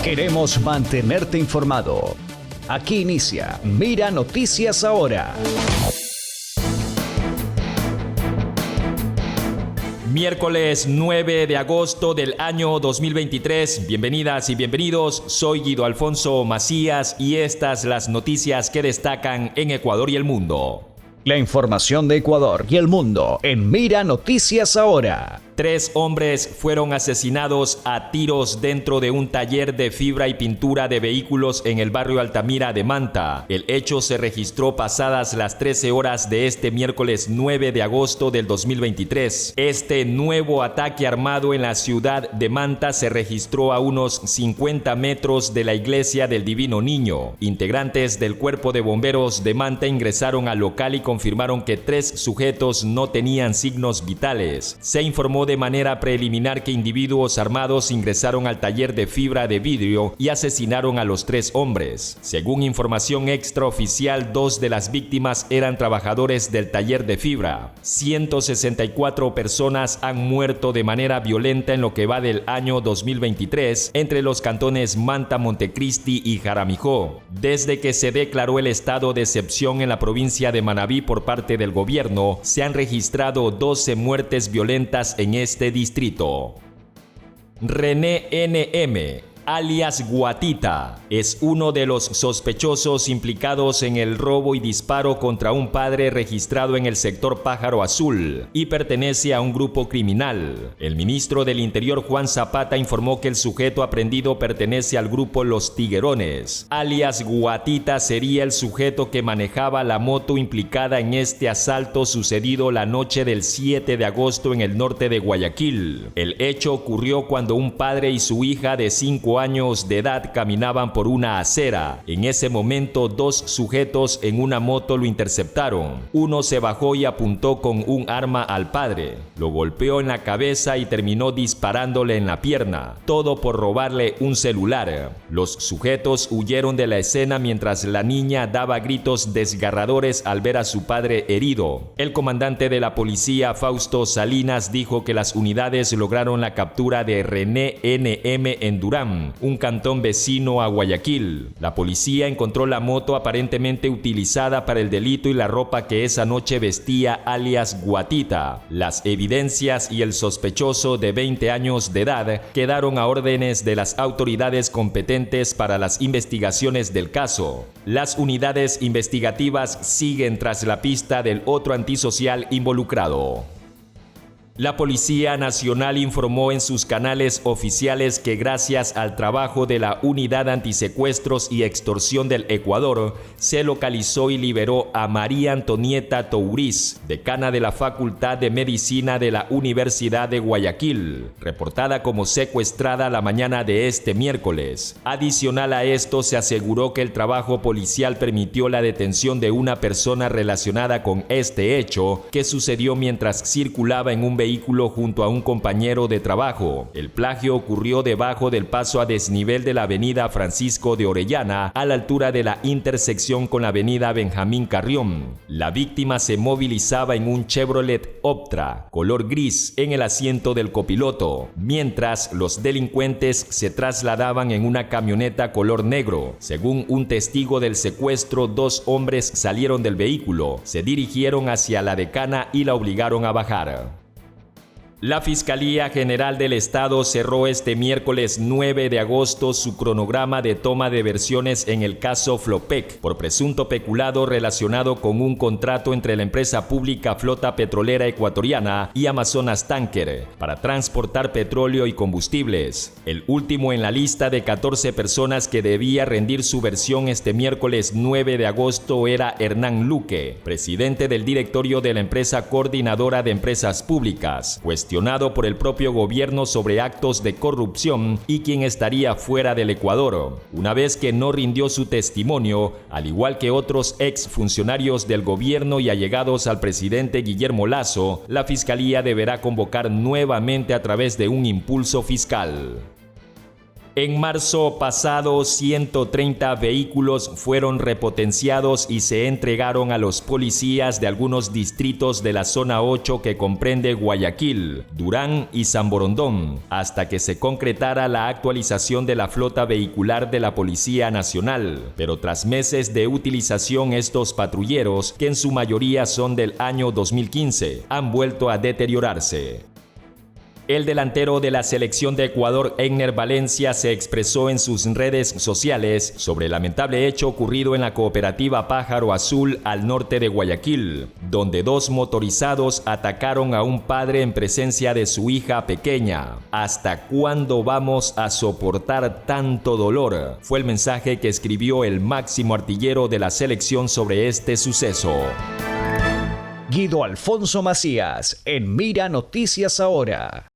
Queremos mantenerte informado. Aquí inicia Mira Noticias Ahora. Miércoles 9 de agosto del año 2023. Bienvenidas y bienvenidos. Soy Guido Alfonso Macías y estas las noticias que destacan en Ecuador y el mundo. La información de Ecuador y el mundo en Mira Noticias Ahora. 3 hombres fueron asesinados a tiros dentro de un taller de fibra y pintura de vehículos en el barrio Altamira de Manta. El hecho se registró pasadas las 13 horas de este miércoles 9 de agosto del 2023. Este nuevo ataque armado en la ciudad de Manta se registró a unos 50 metros de la iglesia del Divino Niño. Integrantes del Cuerpo de Bomberos de Manta ingresaron al local y confirmaron que 3 sujetos no tenían signos vitales. Se informó de manera preliminar que individuos armados ingresaron al taller de fibra de vidrio y asesinaron a los 3 hombres. Según información extraoficial, 2 de las víctimas eran trabajadores del taller de fibra. 164 personas han muerto de manera violenta en lo que va del año 2023 entre los cantones Manta, Montecristi y Jaramijó, desde que se declaró el estado de excepción en la provincia de Manabí por parte del gobierno. Se han registrado 12 muertes violentas en este distrito. René N.M., alias Guatita, es uno de los sospechosos implicados en el robo y disparo contra un padre registrado en el sector Pájaro Azul y pertenece a un grupo criminal. El ministro del Interior, Juan Zapata, informó que el sujeto aprehendido pertenece al grupo Los Tiguerones. Alias Guatita sería el sujeto que manejaba la moto implicada en este asalto sucedido la noche del 7 de agosto en el norte de Guayaquil. El hecho ocurrió cuando un padre y su hija de 5 años de edad caminaban por una acera. En ese momento 2 sujetos en una moto lo interceptaron. Uno se bajó y apuntó con un arma al padre. Lo golpeó en la cabeza y terminó disparándole en la pierna. Todo por robarle un celular. Los sujetos huyeron de la escena mientras la niña daba gritos desgarradores al ver a su padre herido. El comandante de la policía, Fausto Salinas, dijo que las unidades lograron la captura de René N.M. en Durán, un cantón vecino a Guayaquil. La policía encontró la moto aparentemente utilizada para el delito y la ropa que esa noche vestía alias Guatita. Las evidencias y el sospechoso de 20 años de edad quedaron a órdenes de las autoridades competentes para las investigaciones del caso. Las unidades investigativas siguen tras la pista del otro antisocial involucrado. La Policía Nacional informó en sus canales oficiales que gracias al trabajo de la Unidad Antisecuestros y Extorsión del Ecuador, se localizó y liberó a María Antonieta Touriz, decana de la Facultad de Medicina de la Universidad de Guayaquil, reportada como secuestrada la mañana de este miércoles. Adicional a esto, se aseguró que el trabajo policial permitió la detención de una persona relacionada con este hecho, que sucedió mientras circulaba en un vehículo junto a un compañero de trabajo. El plagio ocurrió debajo del paso a desnivel de la avenida Francisco de Orellana, a la altura de la intersección con la avenida Benjamín Carrión. La víctima se movilizaba en un Chevrolet Optra, color gris, en el asiento del copiloto, mientras los delincuentes se trasladaban en una camioneta color negro. Según un testigo del secuestro, 2 hombres salieron del vehículo, se dirigieron hacia la decana y la obligaron a bajar. La Fiscalía General del Estado cerró este miércoles 9 de agosto su cronograma de toma de versiones en el caso Flopec por presunto peculado relacionado con un contrato entre la empresa pública Flota Petrolera Ecuatoriana y Amazonas Tanker para transportar petróleo y combustibles. El último en la lista de 14 personas que debía rendir su versión este miércoles 9 de agosto era Hernán Luque, presidente del directorio de la empresa coordinadora de empresas públicas, cuestionado por el propio gobierno sobre actos de corrupción y quien estaría fuera del Ecuador, una vez que no rindió su testimonio, al igual que otros exfuncionarios del gobierno y allegados al presidente Guillermo Lasso. La Fiscalía deberá convocar nuevamente a través de un impulso fiscal. En marzo pasado, 130 vehículos fueron repotenciados y se entregaron a los policías de algunos distritos de la zona 8 que comprende Guayaquil, Durán y San Borondón, hasta que se concretara la actualización de la flota vehicular de la Policía Nacional. Pero tras meses de utilización, estos patrulleros, que en su mayoría son del año 2015, han vuelto a deteriorarse. El delantero de la selección de Ecuador, Egner Valencia, se expresó en sus redes sociales sobre el lamentable hecho ocurrido en la cooperativa Pájaro Azul al norte de Guayaquil, donde dos motorizados atacaron a un padre en presencia de su hija pequeña. ¿Hasta cuándo vamos a soportar tanto dolor?, fue el mensaje que escribió el máximo artillero de la selección sobre este suceso. Guido Alfonso Macías, en Mira Noticias Ahora.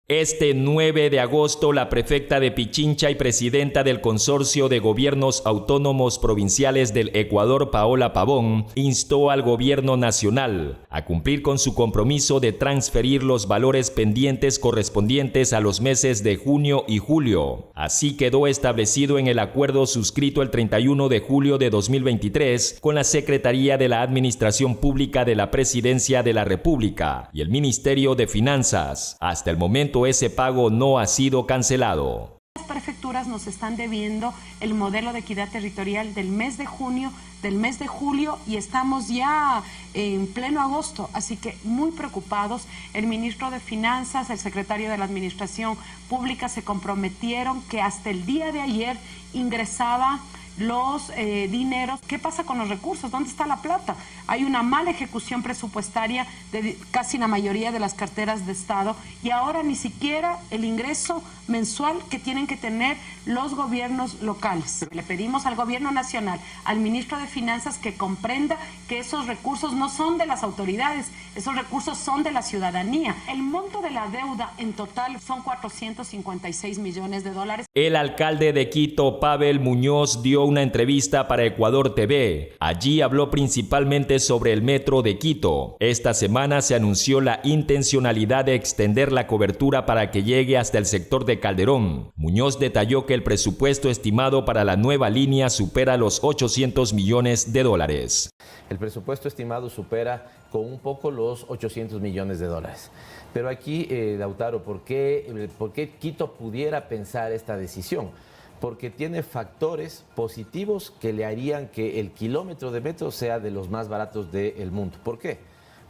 Este 9 de agosto, la prefecta de Pichincha y presidenta del Consorcio de Gobiernos Autónomos Provinciales del Ecuador, Paola Pavón, instó al gobierno nacional a cumplir con su compromiso de transferir los valores pendientes correspondientes a los meses de junio y julio. Así quedó establecido en el acuerdo suscrito el 31 de julio de 2023 con la Secretaría de la Administración Pública de la Presidencia de la República y el Ministerio de Finanzas. Hasta el momento, ese pago no ha sido cancelado. Las prefecturas nos están debiendo el modelo de equidad territorial del mes de junio, del mes de julio, y estamos ya en pleno agosto, así que muy preocupados. El ministro de Finanzas, el secretario de la Administración Pública se comprometieron que hasta el día de ayer ingresaba los dineros. ¿Qué pasa con los recursos? ¿Dónde está la plata? Hay una mala ejecución presupuestaria de casi la mayoría de las carteras de Estado, y ahora ni siquiera el ingreso mensual que tienen que tener los gobiernos locales. Le pedimos al gobierno nacional, al ministro de Finanzas, que comprenda que esos recursos no son de las autoridades, esos recursos son de la ciudadanía. El monto de la deuda en total son 456 millones de dólares. El alcalde de Quito, Pavel Muñoz, dio una entrevista para Ecuador TV. Allí habló principalmente sobre el metro de Quito. Esta semana se anunció la intencionalidad de extender la cobertura para que llegue hasta el sector de Calderón. Muñoz detalló que el presupuesto estimado para la nueva línea supera los 800 millones de dólares. El presupuesto estimado supera con un poco los 800 millones de dólares. Pero aquí, Lautaro, ¿por qué Quito pudiera pensar esta decisión? Porque tiene factores positivos que le harían que el kilómetro de metro sea de los más baratos del mundo. ¿Por qué?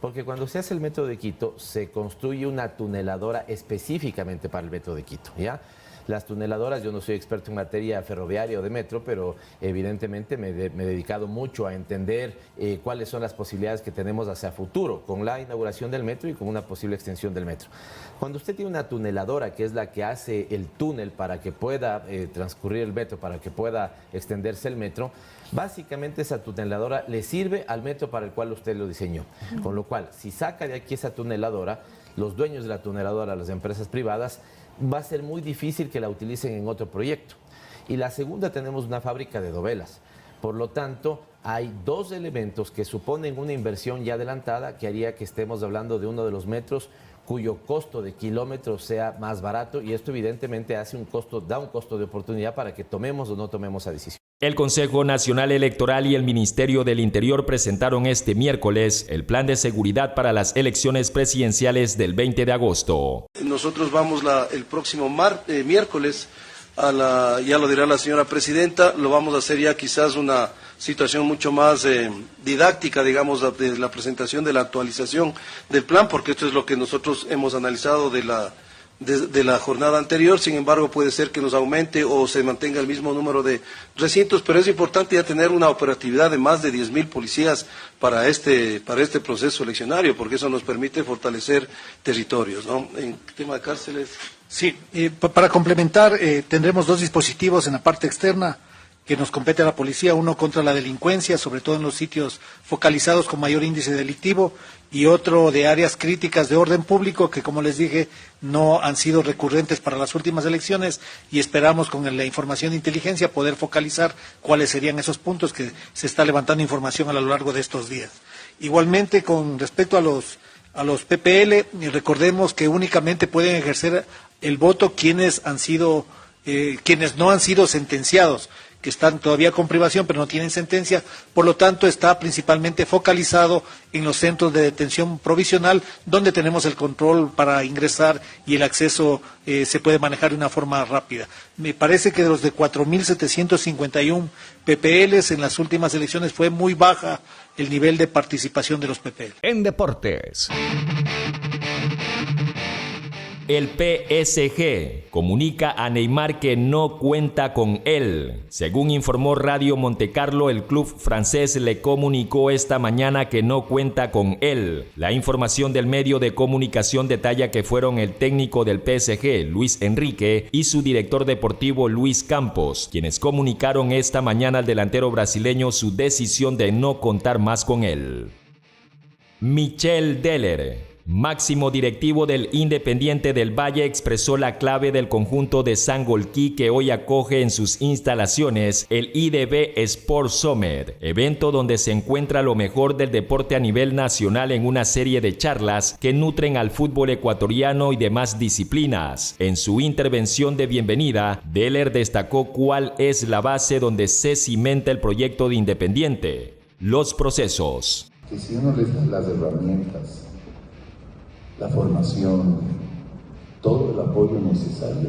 Porque cuando se hace el metro de Quito, se construye una tuneladora específicamente para el metro de Quito, ¿ya? Las tuneladoras, yo no soy experto en materia ferroviaria o de metro, pero evidentemente me he dedicado mucho a entender cuáles son las posibilidades que tenemos hacia futuro con la inauguración del metro y con una posible extensión del metro. Cuando usted tiene una tuneladora, que es la que hace el túnel para que pueda transcurrir el metro, para que pueda extenderse el metro, básicamente esa tuneladora le sirve al metro para el cual usted lo diseñó. Con lo cual, si saca de aquí esa tuneladora, los dueños de la tuneladora, las empresas privadas, va a ser muy difícil que la utilicen en otro proyecto. Y la segunda, tenemos una fábrica de dovelas. Por lo tanto, hay dos elementos que suponen una inversión ya adelantada que haría que estemos hablando de uno de los metros cuyo costo de kilómetro sea más barato, y esto evidentemente da un costo de oportunidad para que tomemos o no tomemos esa decisión. El Consejo Nacional Electoral y el Ministerio del Interior presentaron este miércoles el plan de seguridad para las elecciones presidenciales del 20 de agosto. Nosotros vamos el próximo miércoles, ya lo dirá la señora presidenta, lo vamos a hacer ya quizás una situación mucho más didáctica, digamos, de la presentación de la actualización del plan, porque esto es lo que nosotros hemos analizado de la jornada anterior. Sin embargo, puede ser que nos aumente o se mantenga el mismo número de recintos, pero es importante ya tener una operatividad de más de 10.000 policías para este proceso eleccionario, porque eso nos permite fortalecer territorios, ¿no? En tema de cárceles. Sí, para complementar, tendremos dos dispositivos en la parte externa que nos compete a la policía, uno contra la delincuencia, sobre todo en los sitios focalizados con mayor índice delictivo, y otro de áreas críticas de orden público que, como les dije, no han sido recurrentes para las últimas elecciones, y esperamos con la información de inteligencia poder focalizar cuáles serían esos puntos que se está levantando información a lo largo de estos días. Igualmente, con respecto a los PPL, recordemos que únicamente pueden ejercer el voto quienes han sido quienes no han sido sentenciados, que están todavía con privación pero no tienen sentencia, por lo tanto está principalmente focalizado en los centros de detención provisional, donde tenemos el control para ingresar y el acceso se puede manejar de una forma rápida. Me parece que de los de 4.751 PPLs en las últimas elecciones fue muy baja el nivel de participación de los PPL. En deportes. El PSG comunica a Neymar que no cuenta con él. Según informó Radio Montecarlo, el club francés le comunicó esta mañana que no cuenta con él. La información del medio de comunicación detalla que fueron el técnico del PSG, Luis Enrique, y su director deportivo, Luis Campos, quienes comunicaron esta mañana al delantero brasileño su decisión de no contar más con él. Michel Deller, máximo directivo del Independiente del Valle, expresó la clave del conjunto de Sangolquí, que hoy acoge en sus instalaciones el IDB Sport Summit, evento donde se encuentra lo mejor del deporte a nivel nacional en una serie de charlas que nutren al fútbol ecuatoriano y demás disciplinas. En su intervención de bienvenida, Deller destacó cuál es la base donde se cimenta el proyecto de Independiente: los procesos. Que si uno les da las herramientas, la formación, todo el apoyo necesario,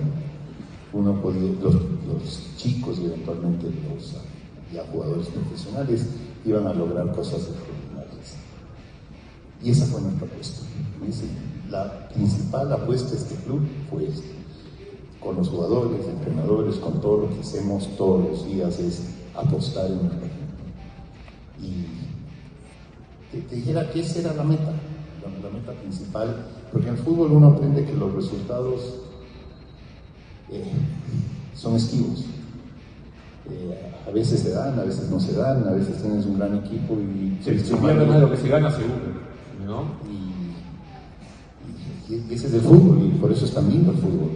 uno puede, los chicos y eventualmente los ya jugadores profesionales iban a lograr cosas extraordinarias. Y esa fue nuestra apuesta. La principal apuesta de este club fue esta. Con los jugadores, entrenadores, con todo lo que hacemos todos los días, es apostar en nuestra gente. Y te dijera que esa era la meta principal, porque en el fútbol uno aprende que los resultados son esquivos. A veces se dan, a veces no se dan, a veces tienes un gran equipo y se pierde más de lo que se gana, seguro, ¿no? Y ese es el fútbol, y por eso es tan lindo el fútbol.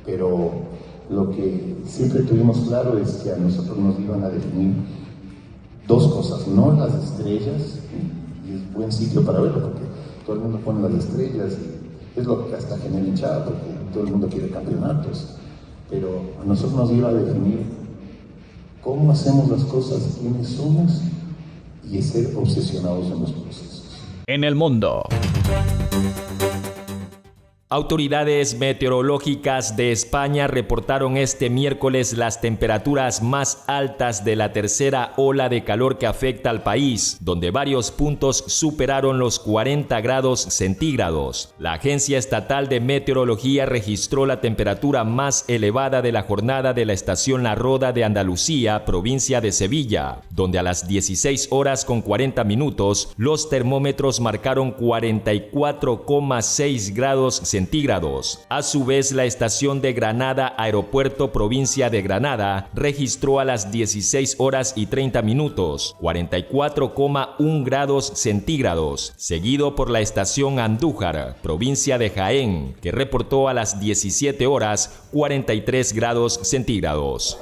Pero lo que siempre tuvimos claro es que a nosotros nos iban a definir dos cosas, no las estrellas, y es buen sitio para verlo, porque todo el mundo pone las estrellas y es lo que hasta genera hinchada, porque todo el mundo quiere campeonatos, pero a nosotros nos iba a definir cómo hacemos las cosas, quiénes somos, y es ser obsesionados en los procesos. En el mundo. Autoridades meteorológicas de España reportaron este miércoles las temperaturas más altas de la tercera ola de calor que afecta al país, donde varios puntos superaron los 40 grados centígrados. La Agencia Estatal de Meteorología registró la temperatura más elevada de la jornada de la estación La Roda de Andalucía, provincia de Sevilla, donde a las 16 horas con 40 minutos los termómetros marcaron 44,6 grados centígrados. A su vez, la estación de Granada, aeropuerto provincia de Granada, registró a las 16 horas y 30 minutos 44,1 grados centígrados, seguido por la estación Andújar, provincia de Jaén, que reportó a las 17 horas 43 grados centígrados.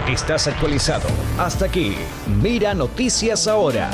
Estás actualizado. Hasta aquí, Mira Noticias Ahora.